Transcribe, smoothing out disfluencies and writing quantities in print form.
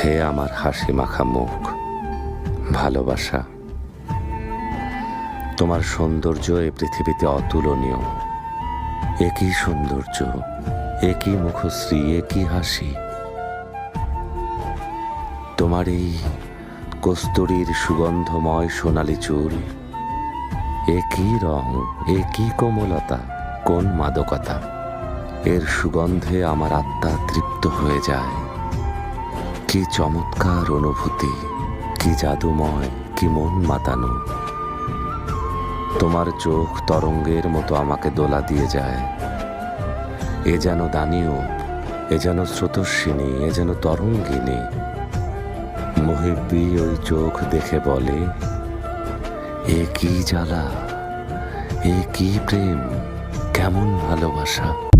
হে আমার হাসি মাখা মুখ, ভালোবাসা। তোমার সৌন্দর্য এ পৃথিবীতে অতুলনীয়। একই সৌন্দর্য, একই মুখশ্রী, একই হাসি। তোমার এই কস্তুরীর সুগন্ধময় সোনালি চুল, একই রং, একই কোমলতা, কোন মাদকতা! এর সুগন্ধে আমার আত্মা তৃপ্ত হয়ে যায়। কি চমৎকার অনুভূতি, কি জাদুময়, কি মন মাতানো! তোমার চোখ তরঙ্গের মতো আমাকে দোলা দিয়ে যায়। এ যেন দানীয়, এ যেন স্রোতস্বিনী, এ যেন তরঙ্গিনী। মুহিব্বি ওই চোখ দেখে বলে, এ কি জ্বালা, এ কি প্রেম, কেমন ভালোবাসা!